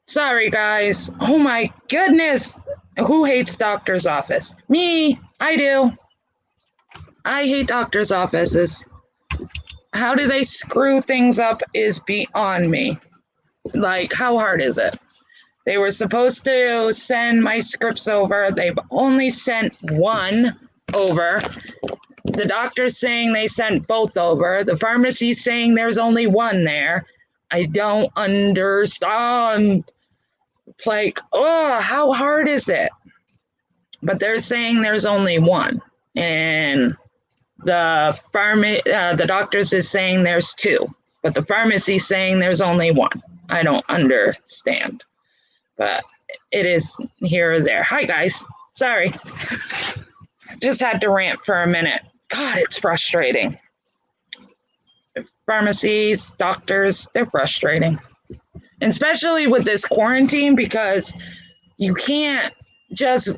Sorry, guys. Oh my goodness. Who hates doctor's office? Me. I do. I hate doctor's offices. How do they screw things up is beyond me. Like, how hard is it? They were supposed to send my scripts over. They've only sent one over. The doctor's saying they sent both over. The pharmacy's saying there's only one there. I don't understand. It's like, oh, how hard is it? But they're saying there's only one, and the doctors is saying there's two, but the pharmacy's saying there's only one. I don't understand, but it is here or there. Hi guys, sorry, just had to rant for a minute. God, it's frustrating. Pharmacies, doctors, they're frustrating, especially with this quarantine, because you can't just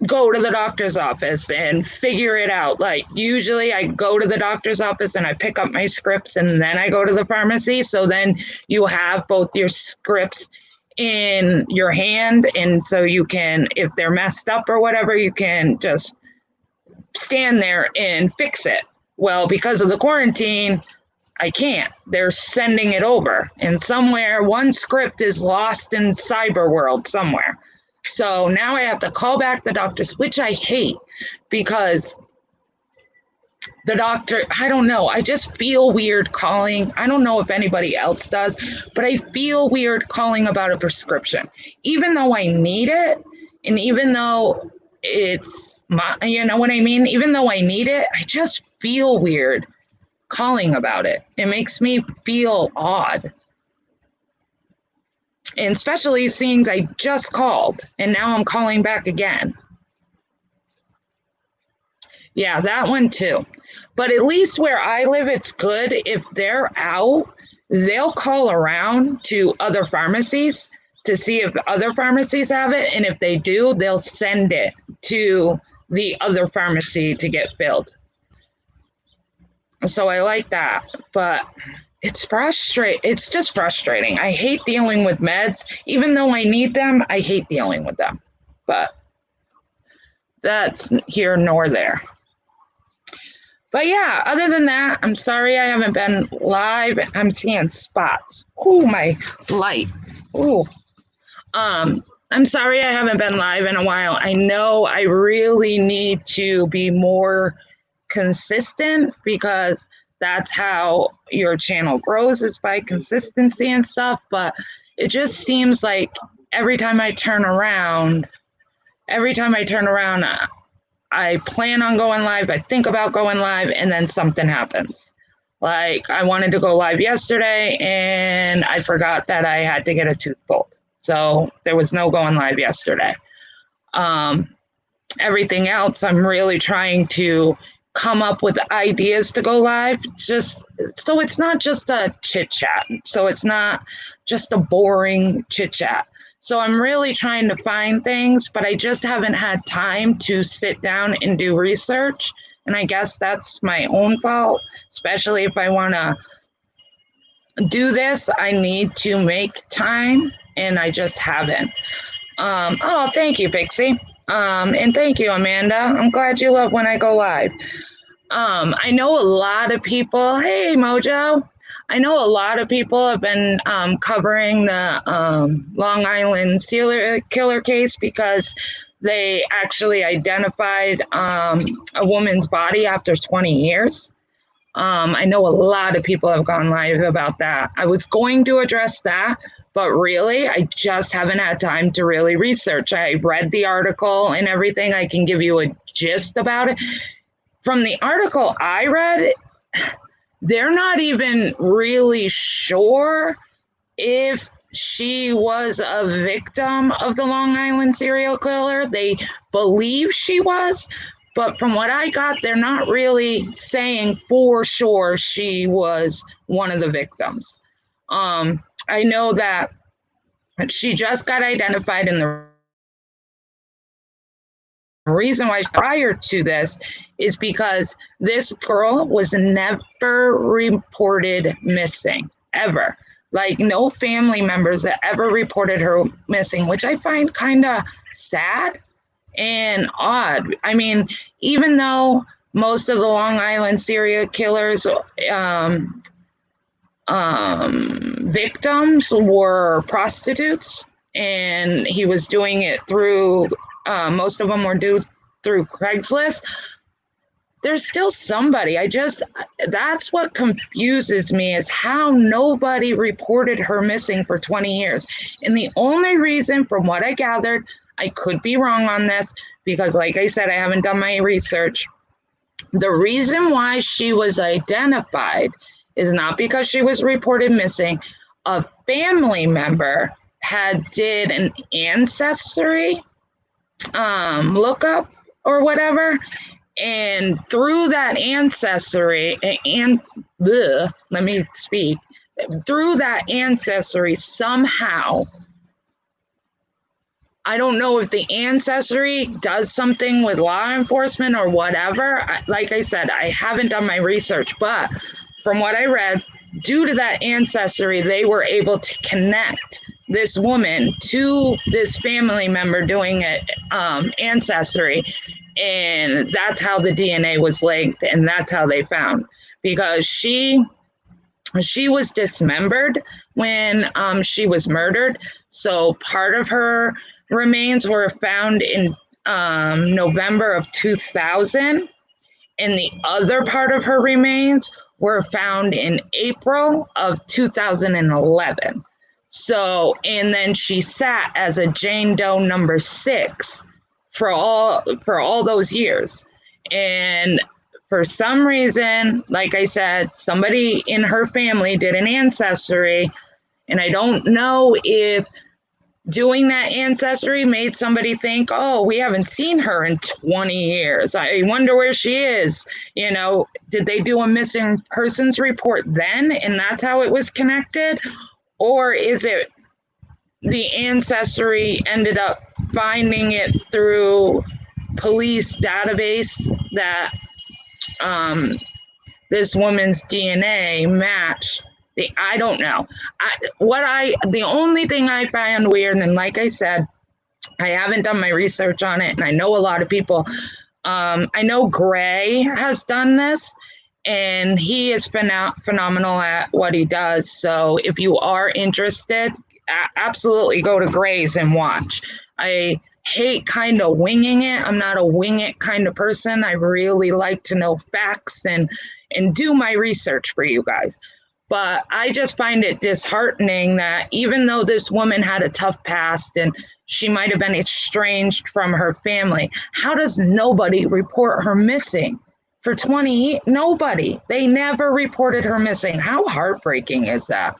go to the doctor's office and figure it out. Like, usually I go to the doctor's office and I pick up my scripts and then I go to the pharmacy. So then you have both your scripts in your hand. And so you can, if they're messed up or whatever, you can just stand there and fix it. Well, because of the quarantine, I can't. They're sending it over. And somewhere, one script is lost in cyber world somewhere. So now I have to call back the doctors, which I hate, because the doctor, I don't know, I just feel weird calling. I don't know if anybody else does, but I feel weird calling about a prescription, even though I need it. And even though it's my, you know what I mean? Even though I need it, I just feel weird calling about it. It makes me feel odd. And especially seeing I just called and now I'm calling back again. Yeah, that one too. But at least where I live, it's good. If they're out, they'll call around to other pharmacies to see if other pharmacies have it. And if they do, they'll send it to the other pharmacy to get filled. So I like that. But it's just frustrating. I hate dealing with meds. Even though I need them, I hate dealing with them. But that's here nor there. But yeah, other than that, I'm sorry I haven't been live. I'm seeing spots. Ooh, my light. Ooh. I'm sorry I haven't been live in a while. I know I really need to be more consistent, because that's how your channel grows, is by consistency and stuff. But it just seems like every time I turn around, I plan on going live, I think about going live, and then something happens. Like, I wanted to go live yesterday and I forgot that I had to get a tooth pulled. So there was no going live yesterday. Everything else, I'm really trying to come up with ideas to go live, just so it's not just a chit chat. So it's not just a boring chit chat. So I'm really trying to find things, but I just haven't had time to sit down and do research. And I guess that's my own fault, especially if I want to do this, I need to make time, and I just haven't. Oh, thank you, Pixie. And thank you, Amanda. I'm glad you love when I go live. I know a lot of people, hey, Mojo. I know a lot of people have been covering the Long Island serial killer case, because they actually identified a woman's body after 20 years. I know a lot of people have gone live about that. I was going to address that, but really, I just haven't had time to really research. I read the article and everything. I can give you a gist about it. From the article I read, they're not even really sure if she was a victim of the Long Island serial killer. They believe she was, but from what I got, they're not really saying for sure she was one of the victims. I know that she just got identified, and the reason why prior to this is because this girl was never reported missing, ever. Like no family members that ever reported her missing, which I find kind of sad and odd. I mean, even though most of the Long Island serial killers victims were prostitutes, and he was doing it through, most of them were due through Craigslist. There's still somebody. That's what confuses me, is how nobody reported her missing for 20 years. And the only reason, from what I gathered, I could be wrong on this because, like I said, I haven't done my research. The reason why she was identified is not because she was reported missing. A family member did an ancestry lookup or whatever, and through that ancestry, through that ancestry, somehow, I don't know if the ancestry does something with law enforcement or whatever. Like I said, I haven't done my research, but from what I read, due to that ancestry, they were able to connect this woman to this family member doing it, ancestry. And that's how the DNA was linked, and that's how they found, because she was dismembered when she was murdered. So part of her remains were found in November of 2000, and the other part of her remains were found in April of 2011. So, and then she sat as a Jane Doe number 6 for all those years. And for some reason, like I said, somebody in her family did an ancestry, and I don't know if doing that ancestry made somebody think, oh, we haven't seen her in 20 years. I wonder where she is. You know, did they do a missing persons report then, and that's how it was connected? Or is it the ancestry ended up finding it through police database that this woman's DNA matched? I don't know. The only thing I found weird, and like I said, I haven't done my research on it, and I know a lot of people. I know Gray has done this, and he is phenomenal at what he does. So if you are interested, absolutely go to Gray's and watch. I hate kind of winging it. I'm not a wing it kind of person. I really like to know facts and do my research for you guys. But I just find it disheartening that even though this woman had a tough past and she might have been estranged from her family, how does nobody report her missing? For 20 years, nobody. They never reported her missing. How heartbreaking is that?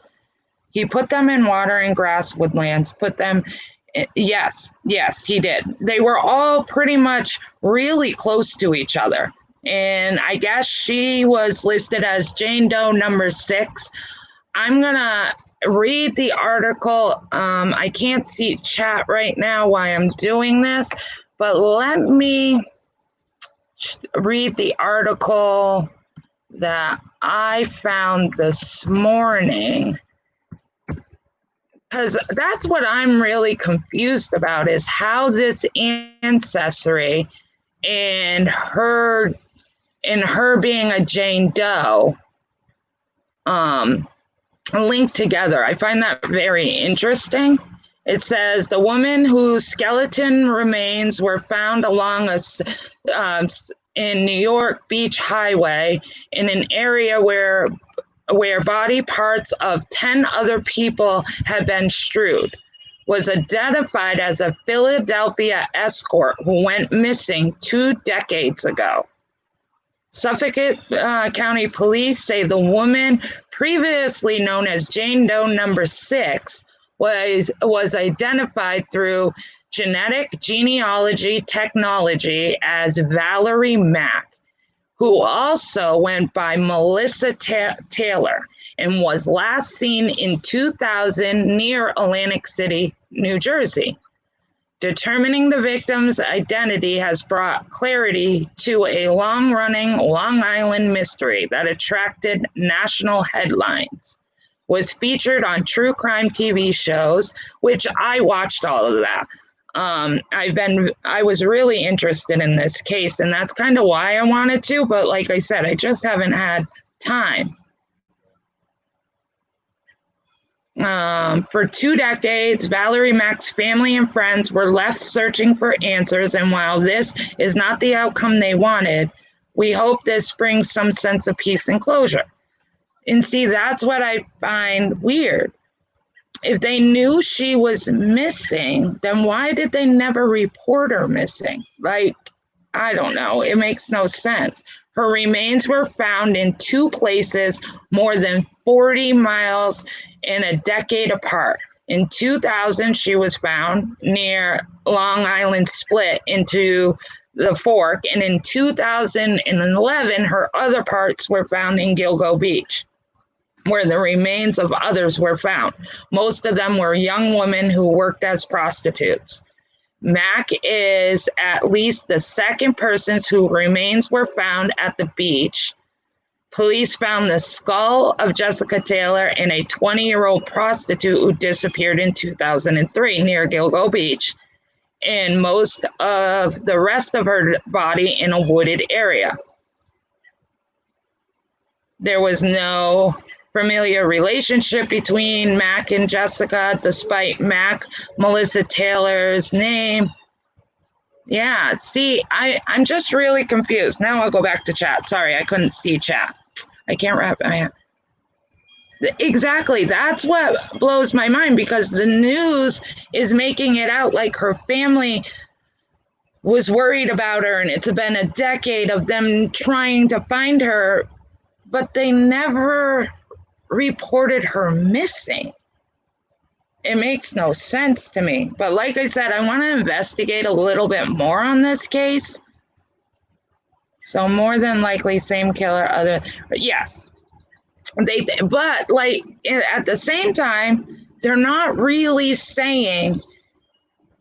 He put them in water and grass woodlands, yes, he did. They were all pretty much really close to each other. And I guess she was listed as Jane Doe number 6. I'm going to read the article. I can't see chat right now while I'm doing this, but let me read the article that I found this morning, because that's what I'm really confused about, is how this ancestry and her being a Jane Doe linked together. I find that very interesting. It says the woman whose skeleton remains were found along in New York Beach Highway in an area where body parts of 10 other people had been strewed, was identified as a Philadelphia escort who went missing 2 decades ago. Suffolk County Police say the woman, previously known as Jane Doe number 6, was identified through genetic genealogy technology as Valerie Mack, who also went by Melissa Taylor and was last seen in 2000 near Atlantic City, New Jersey. Determining the victim's identity has brought clarity to a long-running Long Island mystery that attracted national headlines. was featured on true crime TV shows, which I watched all of that. I was really interested in this case, and that's kind of why I wanted to, but like I said, I just haven't had time. For 2 decades, Valerie Mack's family and friends were left searching for answers, and while this is not the outcome they wanted, we hope this brings some sense of peace and closure. And see, that's what I find weird. If they knew she was missing, then why did they never report her missing? Like, I don't know. It makes no sense. Her remains were found in 2 places more than 40 miles and a decade apart. In 2000, she was found near Long Island Split into the Fork, and in 2011, her other parts were found in Gilgo Beach, where the remains of others were found. Most of them were young women who worked as prostitutes. Mack is at least the second person whose remains were found at the beach. Police found the skull of Jessica Taylor and a 20-year-old prostitute who disappeared in 2003 near Gilgo Beach, and most of the rest of her body in a wooded area. There was no familiar relationship between Mack and Jessica, despite Melissa Taylor's name. Yeah, see, I'm just really confused. Now I'll go back to chat. Sorry, I couldn't see chat. I can't wrap my. Exactly, that's what blows my mind, because the news is making it out like her family was worried about her, and it's been a decade of them trying to find her, but they never reported her missing. It makes no sense to me. But like I said, I want to investigate a little bit more on this case. So more than likely same killer, other, yes. But like at the same time, they're not really saying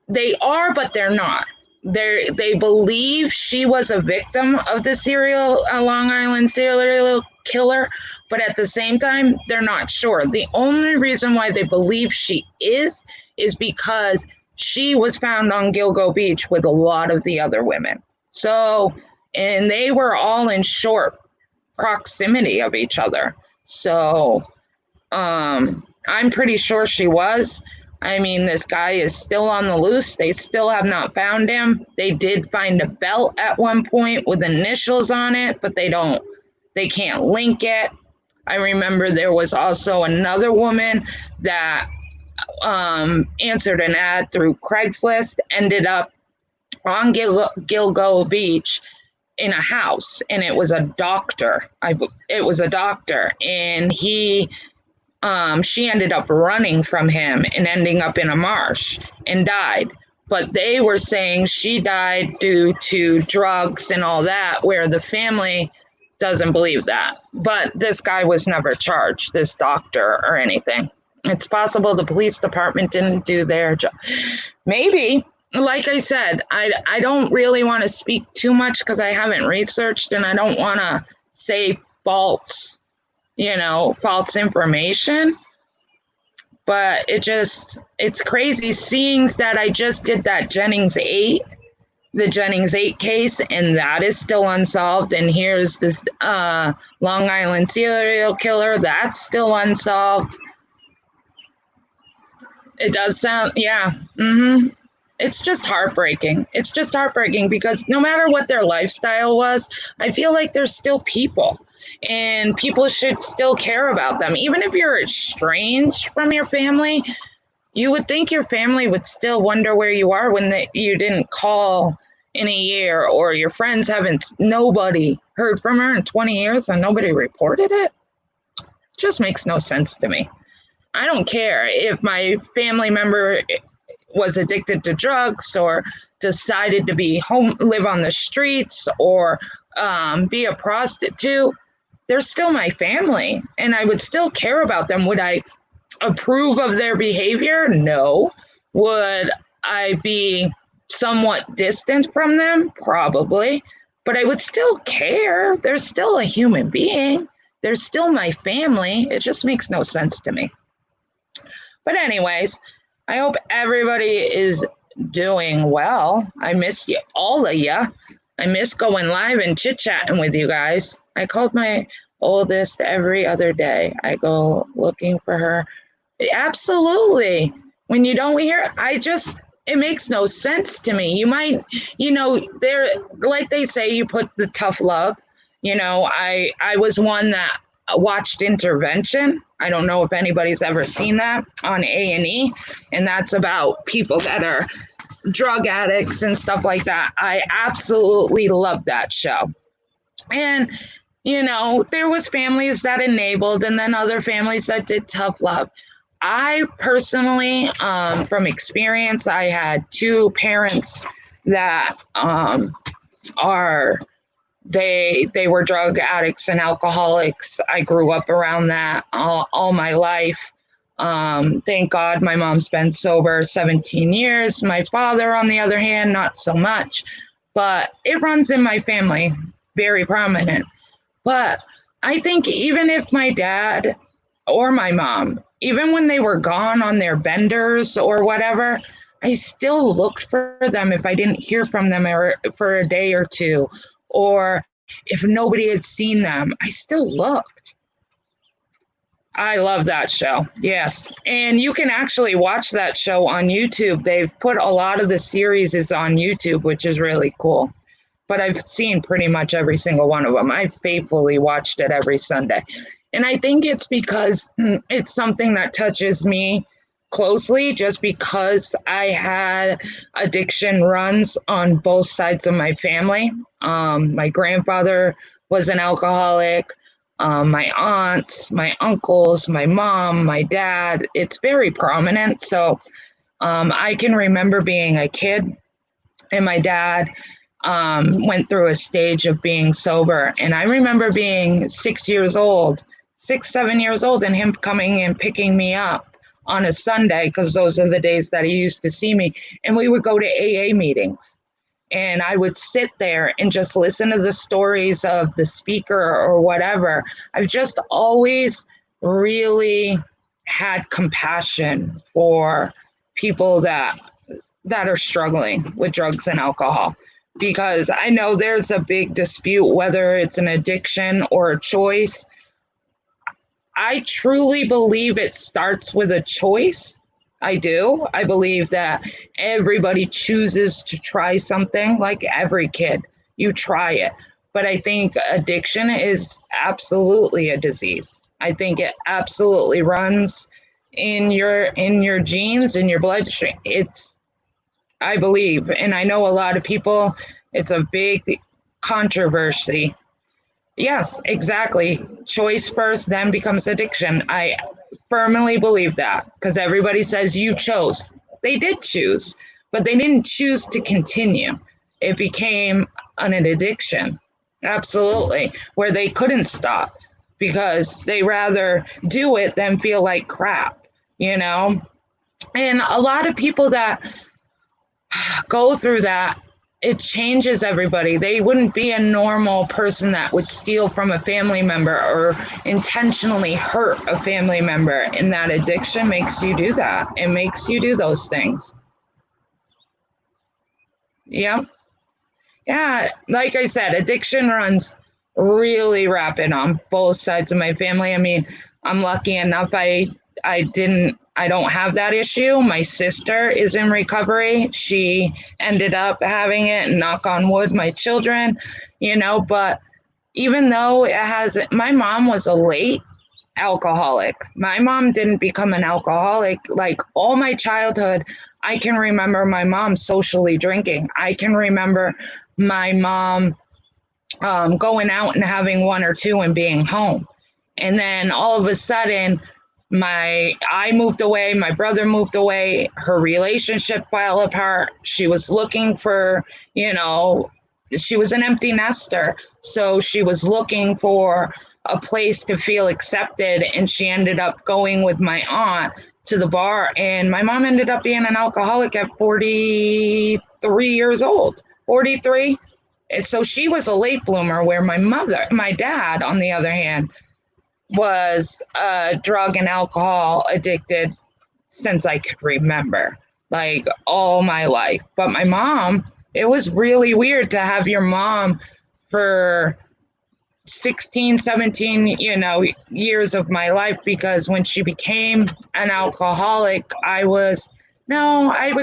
they are, but they're not. They believe she was a victim of the Long Island serial killer, but at the same time, they're not sure. The only reason why they believe she is because she was found on Gilgo Beach with a lot of the other women. So, and they were all in short proximity of each other. So, I'm pretty sure she was. I mean, this guy is still on the loose. They still have not found him. They did find a belt at one point with initials on it, but they can't link it. I remember there was also another woman that answered an ad through Craigslist, ended up on Gilgo Beach in a house, and it was a doctor. It was a doctor, and she ended up running from him and ending up in a marsh and died. But they were saying she died due to drugs and all that, where the family doesn't believe that. But this guy was never charged, this doctor or anything. It's possible the police department didn't do their job. Maybe. Like I said, I don't really want to speak too much because I haven't researched, and I don't want to say false information. But it's crazy seeing that I just did that the Jennings 8 case, and that is still unsolved. And here's this Long Island serial killer, that's still unsolved. It does sound, yeah. It's just heartbreaking. It's just heartbreaking because no matter what their lifestyle was, I feel like they're still people, and people should still care about them. Even if you're estranged from your family, you would think your family would still wonder where you are when you didn't call in a year, or your friends nobody heard from her in 20 years and nobody reported it. It just makes no sense to me. I don't care if my family member was addicted to drugs or decided to live on the streets or be a prostitute. They're still my family, and I would still care about them. Would I approve of their behavior? No. Would I be somewhat distant from them? Probably. But I would still care. They're still a human being. they're still my family. It just makes no sense to me. But anyways, I hope everybody is doing well. I miss you, all of you. I miss going live and chit-chatting with you guys. I called my oldest every other day. I go looking for her. Absolutely. When you don't hear, it makes no sense to me. You might, they're like they say, you put the tough love. I was one that watched Intervention. I don't know if anybody's ever seen that on A&E, and that's about people that are drug addicts and stuff like that. I absolutely love that show. And there was families that enabled and then other families that did tough love. I personally, from experience, I had two parents that they were drug addicts and alcoholics. I grew up around that all my life. Thank God my mom's been sober 17 years. My father, on the other hand, not so much, but it runs in my family, very prominent. But I think even if my dad or my mom, even when they were gone on their benders or whatever, I still looked for them if I didn't hear from them for a day or two, or if nobody had seen them, I still looked. I love that show. Yes. And you can actually watch that show on YouTube. They've put a lot of the series is on YouTube, which is really cool. But I've seen pretty much every single one of them. I faithfully watched it every Sunday. And I think it's because it's something that touches me closely, just because I had addiction runs on both sides of my family. My grandfather was an alcoholic. My aunts, my uncles, my mom, my dad, it's very prominent. So I can remember being a kid, and my dad went through a stage of being sober. And I remember being 7 years old, and him coming and picking me up on a Sunday, because those are the days that he used to see me. And we would go to AA meetings. And I would sit there and just listen to the stories of the speaker or whatever. I've just always really had compassion for people that are struggling with drugs and alcohol, because I know there's a big dispute whether it's an addiction or a choice. I truly believe it starts with a choice. I do. I believe that everybody chooses to try something, like every kid. You try it. But I think addiction is absolutely a disease. I think it absolutely runs in your genes, in your bloodstream. I believe, and I know a lot of people, it's a big controversy. Yes, exactly. Choice first, then becomes addiction. I firmly believe that, because everybody says you chose. They did choose, but they didn't choose to continue. It became an addiction. Absolutely. Where they couldn't stop because they rather do it than feel like crap, And a lot of people that go through that, it changes everybody. They wouldn't be a normal person that would steal from a family member or intentionally hurt a family member. And that addiction makes you do that. It makes you do those things. Yep. Yeah. Like I said, addiction runs really rapid on both sides of my family. I mean, I'm lucky enough I don't have that issue. My sister is in recovery. She ended up having it, and knock on wood, my children, but even though my mom was a late alcoholic. My mom didn't become an alcoholic. Like all my childhood, I can remember my mom socially drinking. I can remember my mom going out and having one or two and being home. And then all of a sudden, I moved away, my brother moved away, her relationship fell apart. She was looking for, she was an empty nester. So she was looking for a place to feel accepted. And she ended up going with my aunt to the bar. And my mom ended up being an alcoholic at 43 years old, 43. And so she was a late bloomer, where my dad, on the other hand, was drug and alcohol addicted since I could remember, like all my life. But my mom, it was really weird to have your mom for 16, 17, years of my life, because when she became an alcoholic, I would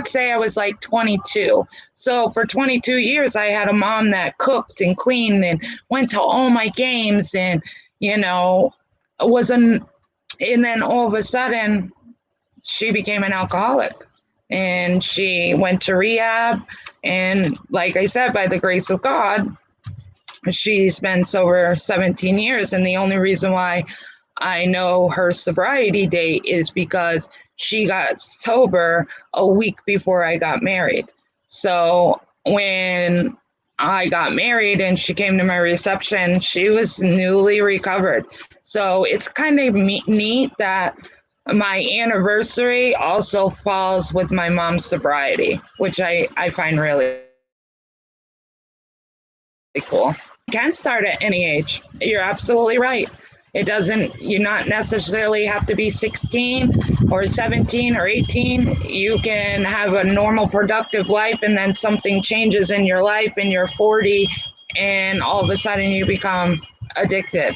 say I was like 22. So for 22 years, I had a mom that cooked and cleaned and went to all my games and, you know, was an, and then all of a sudden she became an alcoholic and she went to rehab. And like I said, by the grace of God, she's been sober 17 years. And the only reason why I know her sobriety date is because she got sober a week before I got married. So when I got married and she came to my reception, she was newly recovered. So it's kind of neat that my anniversary also falls with my mom's sobriety, which I find really cool. You can start at any age. You're absolutely right. It doesn't, you not necessarily have to be 16 or 17 or 18. You can have a normal, productive life, and then something changes in your life and you're 40, and all of a sudden you become addicted.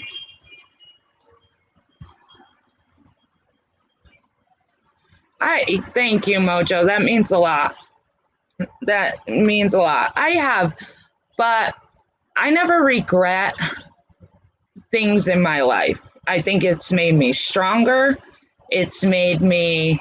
I thank you, Mojo. That means a lot. That means a lot. I have, but I never regret things in my life. I think it's made me stronger. It's made me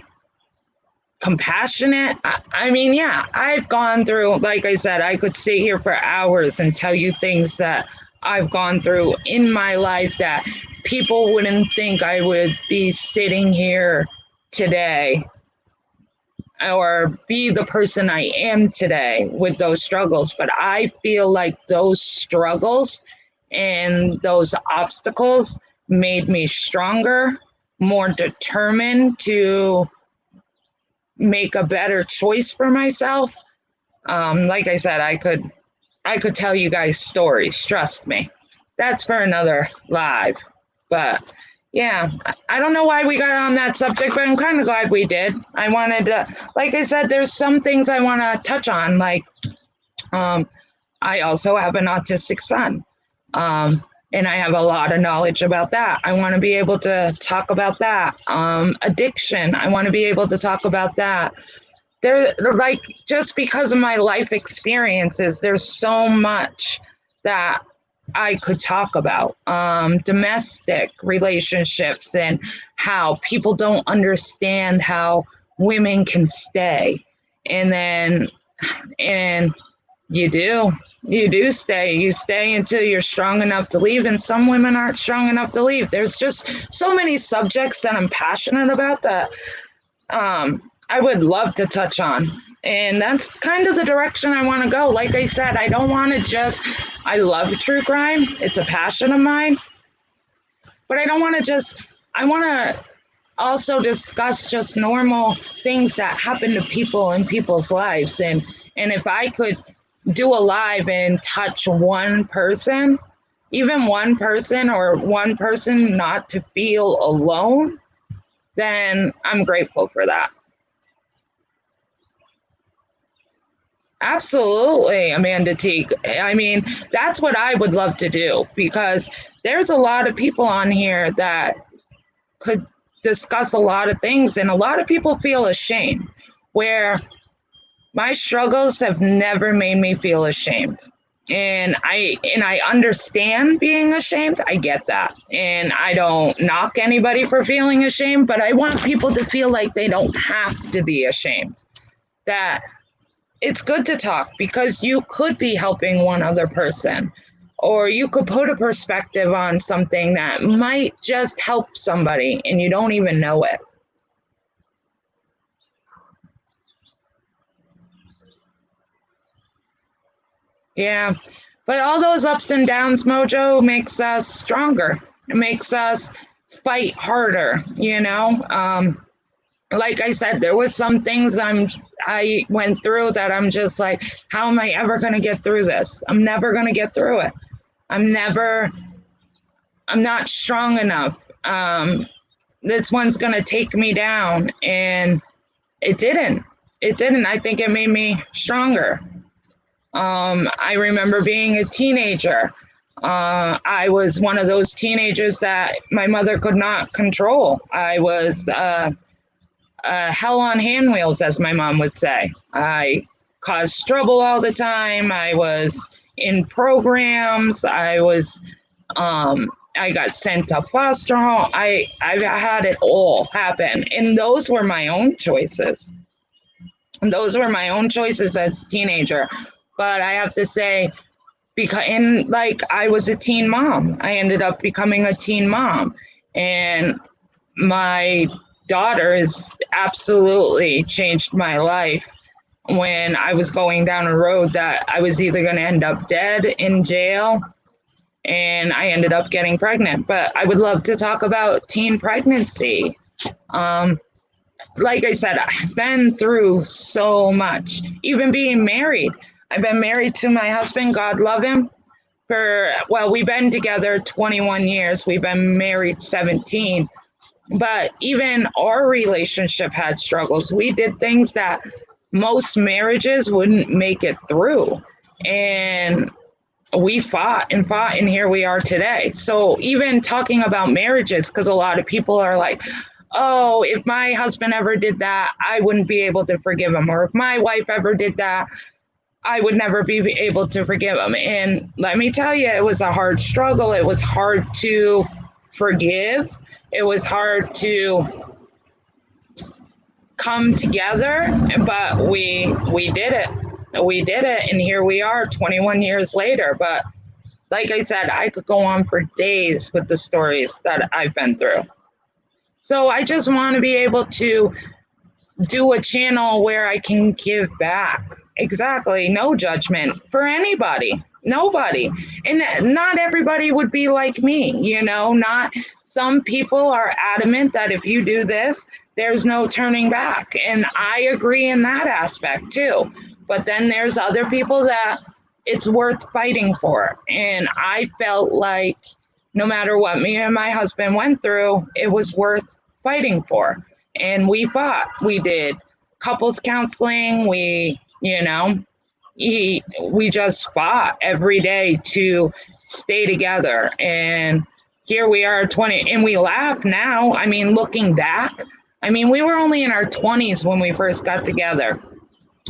compassionate. I mean, yeah, I've gone through, like I said, I could sit here for hours and tell you things that I've gone through in my life that people wouldn't think I would be sitting here today or be the person I am today with those struggles. But I feel like those struggles and those obstacles made me stronger, more determined to make a better choice for myself. Like I said, I could tell you guys stories. Trust me, that's for another live. But yeah, I don't know why we got on that subject, but I'm kind of glad we did. I wanted to, like I said, there's some things I want to touch on. Like, I also have an autistic son. And I have a lot of knowledge about that. I want to be able to talk about that. Addiction, I want to be able to talk about that. There, like, just because of my life experiences, there's so much that I could talk about. Domestic relationships and how people don't understand how women can stay. And you do. You do stay. You stay until you're strong enough to leave, and some women aren't strong enough to leave. There's just so many subjects that I'm passionate about that I would love to touch on. And that's kind of the direction I want to go. Like I said, I don't want to just, I love true crime. It's a passion of mine. But I don't want to just, I want to also discuss just normal things that happen to people in people's lives. And if I could do a live and touch one person, even one person, or one person not to feel alone, then I'm grateful for that. Absolutely, Amanda Teague. I mean, that's what I would love to do, because there's a lot of people on here that could discuss a lot of things, and a lot of people feel ashamed, where my struggles have never made me feel ashamed. And I understand being ashamed. I get that. And I don't knock anybody for feeling ashamed, but I want people to feel like they don't have to be ashamed. That it's good to talk, because you could be helping one other person, or you could put a perspective on something that might just help somebody and you don't even know it. Yeah, but all those ups and downs, Mojo, makes us stronger. It makes us fight harder, you know? Like I said, there was some things I went through that I'm just like, how am I ever going to get through this? I'm never going to get through it. I'm not strong enough. this one's going to take me down. And it didn't. It didn't. I think it made me stronger. I remember being a teenager. I was one of those teenagers that my mother could not control. I was hell on hand wheels, as my mom would say. I caused trouble all the time. I was in programs. I got sent to foster home. I had it all happen. And those were my own choices. Those were my own choices as a teenager. But I have to say, I was a teen mom. I ended up becoming a teen mom. And my daughter has absolutely changed my life when I was going down a road that I was either going to end up dead in jail, and I ended up getting pregnant. But I would love to talk about teen pregnancy. Like I said, I've been through so much, even being married. I've been married to my husband, God love him, we've been together 21 years. We've been married 17. But even our relationship had struggles. We did things that most marriages wouldn't make it through. And we fought, and here we are today. So even talking about marriages, because a lot of people are like, oh, if my husband ever did that, I wouldn't be able to forgive him. Or if my wife ever did that, I would never be able to forgive him. And let me tell you, it was a hard struggle. It was hard to forgive. It was hard to come together, but we did it. We did it, and here we are 21 years later. But like I said, I could go on for days with the stories that I've been through. So I just want to be able to do a channel where I can give back. Exactly. No judgment for anybody. Nobody. And not everybody would be like me, not some people are adamant that if you do this, there's no turning back. And I agree in that aspect too. But then there's other people that it's worth fighting for. And I felt like no matter what me and my husband went through, it was worth fighting for. And we fought. We did couples counseling. We just fought every day to stay together. And here we are 20, and we laugh now. I mean, looking back, we were only in our 20s when we first got together.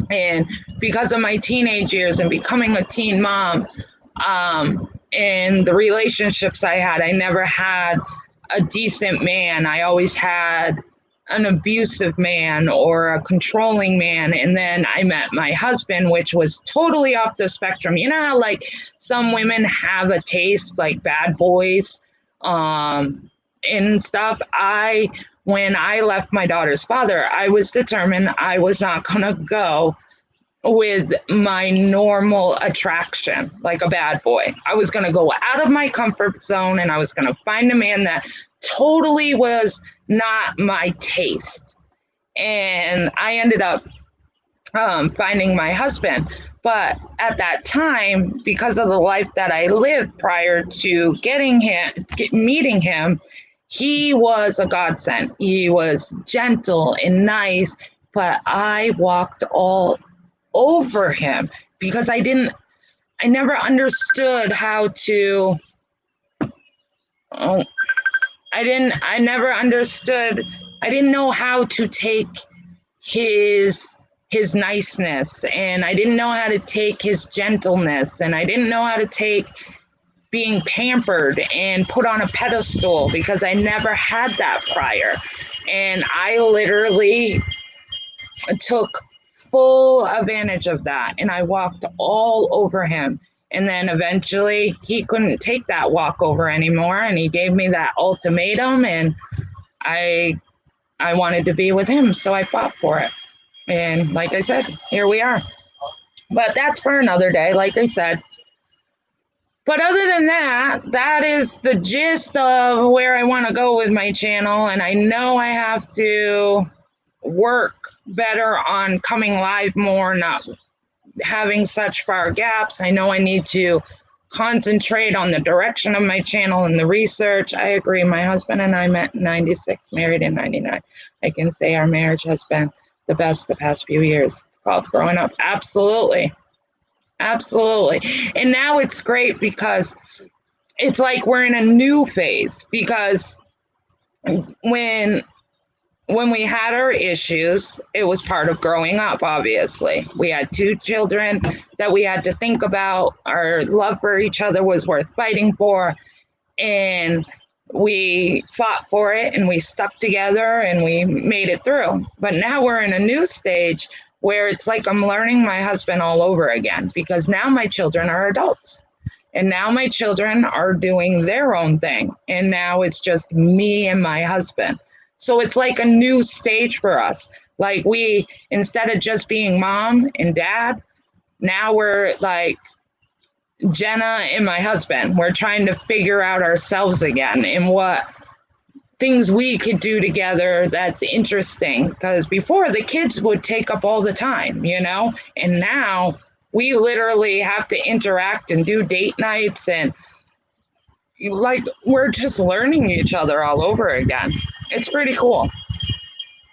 And because of my teenage years and becoming a teen mom, and the relationships I had, I never had a decent man. I always had an abusive man or a controlling man. And then I met my husband, which was totally off the spectrum. You know how like some women have a taste, like bad boys, and stuff. When I left my daughter's father, I was determined I was not gonna go with my normal attraction, like a bad boy. I was gonna go out of my comfort zone, and I was gonna find a man that totally was not my taste. And I ended up finding my husband. But at that time, because of the life that I lived prior to meeting him, he was a godsend. He was gentle and nice, but I walked all over him because I never understood how to, I didn't know how to take his niceness, and I didn't know how to take his gentleness, and I didn't know how to take being pampered and put on a pedestal because I never had that prior. And I literally took full advantage of that, and I walked all over him. And then eventually he couldn't take that walk over anymore, and he gave me that ultimatum, and I wanted to be with him, so I fought for it. And like I said, here we are. But that's for another day, like I said. But other than that, that is the gist of where I want to go with my channel. And I know I have to work better on coming live more, not having such far gaps. I know I need to concentrate on the direction of my channel and the research. I agree. My husband and I met in 96, married in 99. I can say our marriage has been the best the past few years. It's called growing up. Absolutely. Absolutely. And now it's great because it's like we're in a new phase, because when we had our issues, it was part of growing up, obviously. We had two children that we had to think about. Our love for each other was worth fighting for. And we fought for it and we stuck together and we made it through. But now we're in a new stage where it's like I'm learning my husband all over again, because now my children are adults. And now my children are doing their own thing. And now it's just me and my husband. So it's like a new stage for us. Like we, instead of just being mom and dad, now we're like Jenna and my husband. We're trying to figure out ourselves again and what things we could do together that's interesting. Because before, the kids would take up all the time, you know? And now we literally have to interact and do date nights, and like we're just learning each other all over again. It's pretty cool.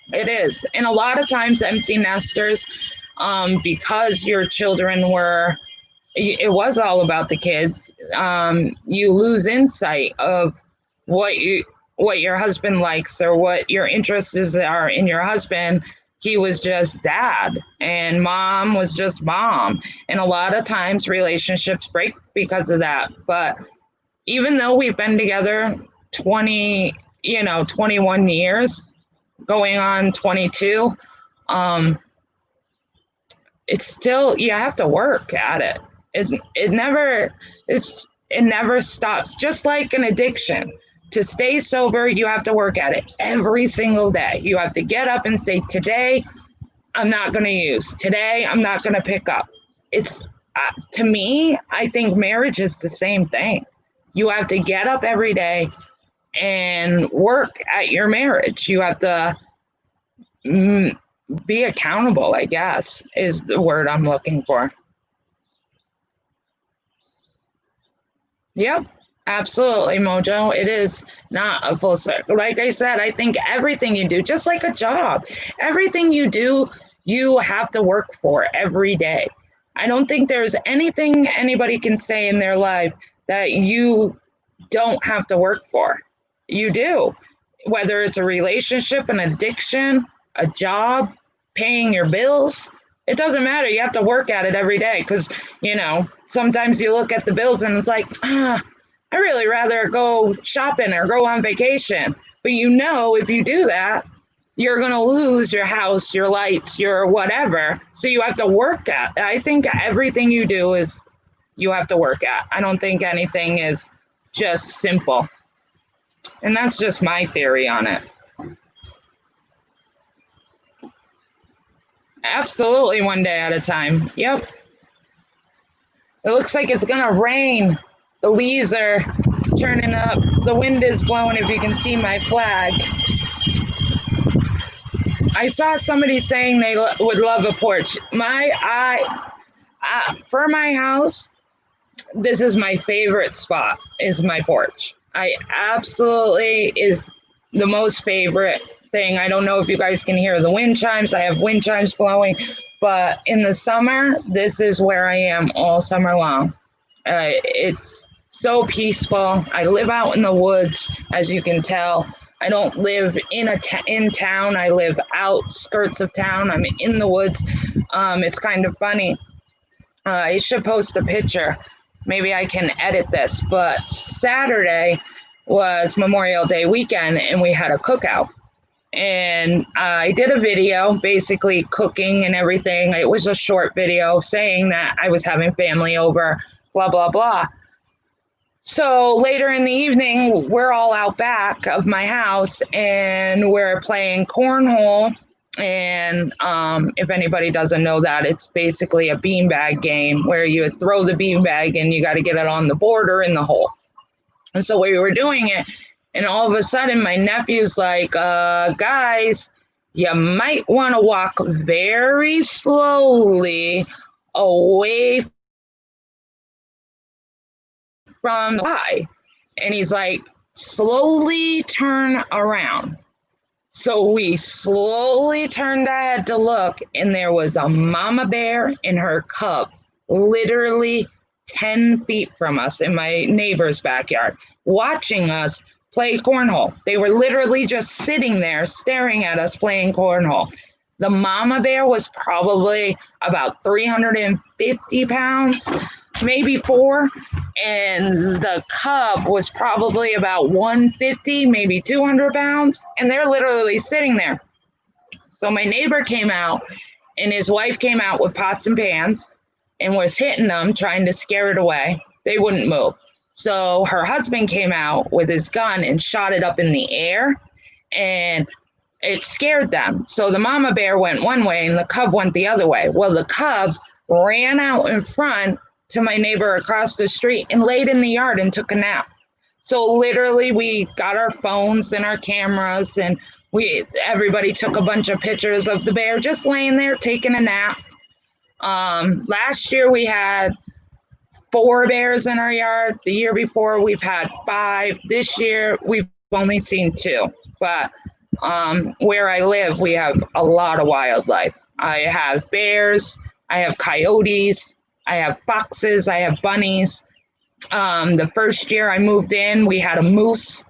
It is. And a lot of times empty nesters, because your children were, it was all about the kids, you lose insight of what your husband likes or what your interests are in your husband. He was just dad and mom was just mom. And a lot of times relationships break because of that. But even though we've been together 21 years, going on 22, it's still, you have to work at it. It never stops. Just like an addiction. To stay sober, you have to work at it every single day. You have to get up and say, today, I'm not going to use. Today, I'm not going to pick up. It's, to me, I think marriage is the same thing. You have to get up every day and work at your marriage. You have to be accountable, I guess, is the word I'm looking for. Yep, absolutely, Mojo. It is not a full circle. Like I said, I think everything you do, just like a job, everything you do, you have to work for every day. I don't think there's anything anybody can say in their life that you don't have to work for. You do. Whether it's a relationship, an addiction, a job, paying your bills, it doesn't matter. You have to work at it every day, because, sometimes you look at the bills and it's like, I really rather go shopping or go on vacation. But if you do that, you're going to lose your house, your lights, your whatever. So you have to work at. I think everything you do is you have to work at. I don't think anything is just simple. And that's just my theory on it. Absolutely, one day at a time. Yep. It looks like it's gonna rain. The leaves are turning up. The wind is blowing, if you can see my flag. I saw somebody saying they would love a porch. For my house, this is my favorite spot, is my porch. I absolutely is the most favorite thing. I don't know if you guys can hear the wind chimes. I have wind chimes blowing, but in the summer, this is where I am all summer long. It's so peaceful. I live out in the woods, as you can tell. I don't live in town. I live outskirts of town. I'm in the woods. It's kind of funny. I should post a picture. Maybe I can edit this, but Saturday was Memorial Day weekend and we had a cookout. And I did a video basically cooking and everything. It was a short video saying that I was having family over, blah, blah, blah. So later in the evening, we're all out back of my house and we're playing cornhole. And if anybody doesn't know that, it's basically a beanbag game where you throw the beanbag and you got to get it on the board or in the hole. And so we were doing it. And all of a sudden, my nephew's like, guys, you might want to walk very slowly away from the Y. And he's like, slowly turn around. So we slowly turned our head to look, and there was a mama bear and her cub literally 10 feet from us in my neighbor's backyard, watching us play cornhole. They were literally just sitting there staring at us playing cornhole. The mama bear was probably about 350 pounds, maybe four, and the cub was probably about 150, maybe 200 pounds, and they're literally sitting there. So my neighbor came out, and his wife came out with pots and pans and was hitting them, trying to scare it away. They wouldn't move. So her husband came out with his gun and shot it up in the air, and it scared them. So the mama bear went one way and the cub went the other way. Well, the cub ran out in front to my neighbor across the street and laid in the yard and took a nap. So literally we got our phones and our cameras, and everybody took a bunch of pictures of the bear just laying there taking a nap. Last year we had 4 bears in our yard. The year before we've had 5. This year we've only seen 2. But where I live, we have a lot of wildlife. I have bears, I have coyotes, I have foxes, I have bunnies. The first year I moved in, we had a moose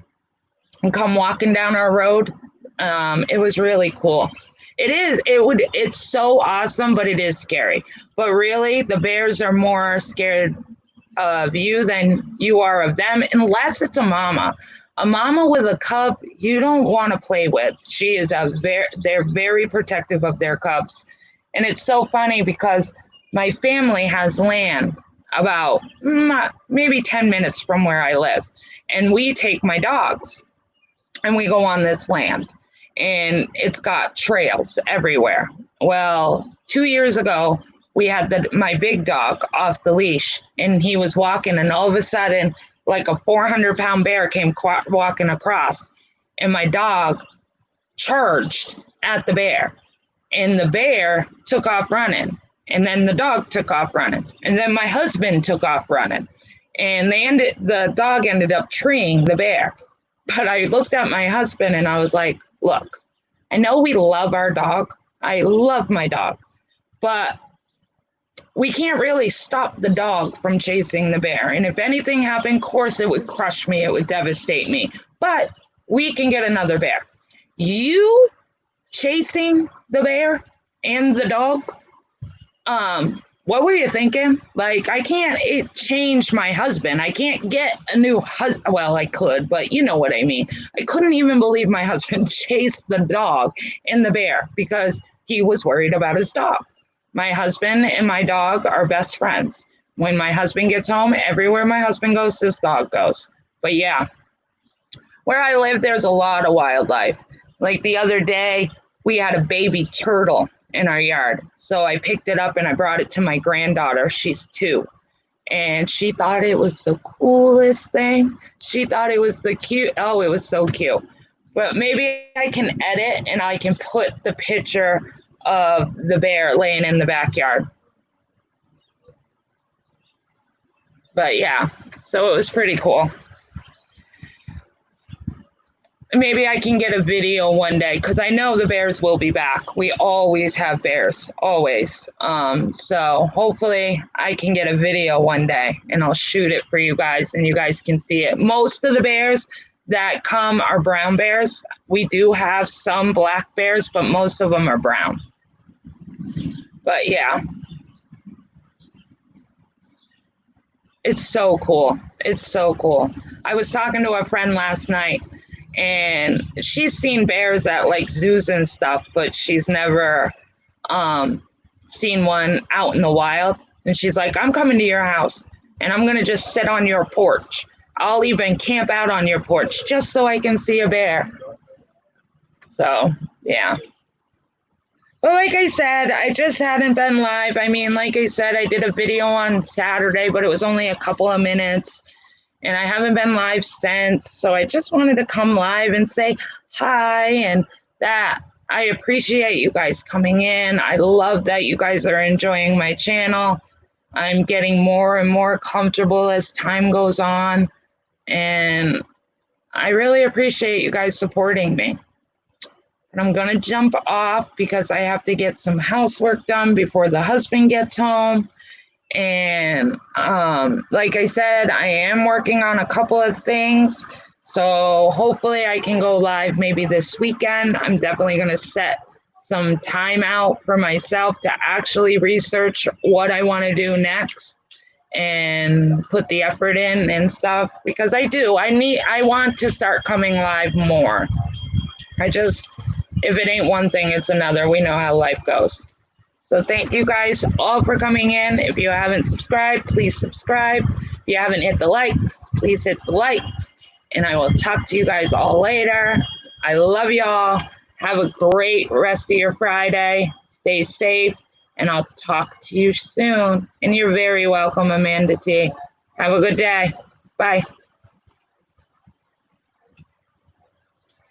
and come walking down our road. It was really cool. It's so awesome, but it is scary. But really, the bears are more scared of you than you are of them, unless it's a mama. A mama with a cub, you don't want to play with. They're very protective of their cubs. And it's so funny because my family has land about maybe 10 minutes from where I live. And we take my dogs and we go on this land. And it's got trails everywhere. Well, 2 years ago, we had my big dog off the leash, and he was walking, and all of a sudden, like a 400-pound bear came walking across, and my dog charged at the bear, and the bear took off running, and then the dog took off running, and then my husband took off running, and the dog ended up treeing the bear. But I looked at my husband and I was like, look, I know we love our dog. I love my dog, but we can't really stop the dog from chasing the bear. And if anything happened, of course, it would crush me. It would devastate me. But we can get another bear. You chasing the bear and the dog? What were you thinking? Like, I can't change my husband. I can't get a new husband. Well, I could, but you know what I mean. I couldn't even believe my husband chased the dog and the bear because he was worried about his dog. My husband and my dog are best friends. When my husband gets home, everywhere my husband goes, this dog goes. But yeah, where I live, there's a lot of wildlife. Like the other day, we had a baby turtle in our yard. So I picked it up and I brought it to my granddaughter. She's 2. And she thought it was the coolest thing. She thought it was it was so cute. But maybe I can edit and I can put the picture of the bear laying in the backyard. But yeah, so it was pretty cool. Maybe I can get a video one day because I know the bears will be back. We always have bears, always. So hopefully I can get a video one day and I'll shoot it for you guys and you guys can see it. Most of the bears that come are brown bears. We do have some black bears, but most of them are brown. But yeah, it's so cool. It's so cool. I was talking to a friend last night, and she's seen bears at like zoos and stuff, but she's never seen one out in the wild. And she's like, I'm coming to your house and I'm going to just sit on your porch. I'll even camp out on your porch just so I can see a bear. So, yeah. But like I said, I just hadn't been live. I mean, like I said, I did a video on Saturday, but it was only a couple of minutes. And I haven't been live since, so I just wanted to come live and say hi and that I appreciate you guys coming in. I love that you guys are enjoying my channel. I'm getting more and more comfortable as time goes on, and I really appreciate you guys supporting me. And I'm gonna jump off because I have to get some housework done before the husband gets home. And like I said, I am working on a couple of things. So hopefully I can go live maybe this weekend. I'm definitely going to set some time out for myself to actually research what I want to do next and put the effort in and stuff, because I want to start coming live more. If it ain't one thing, it's another. We know how life goes. So thank you guys all for coming in. If you haven't subscribed, please subscribe. If you haven't hit the likes, please hit the likes. And I will talk to you guys all later. I love y'all. Have a great rest of your Friday. Stay safe, and I'll talk to you soon. And you're very welcome, Amanda T. Have a good day. Bye.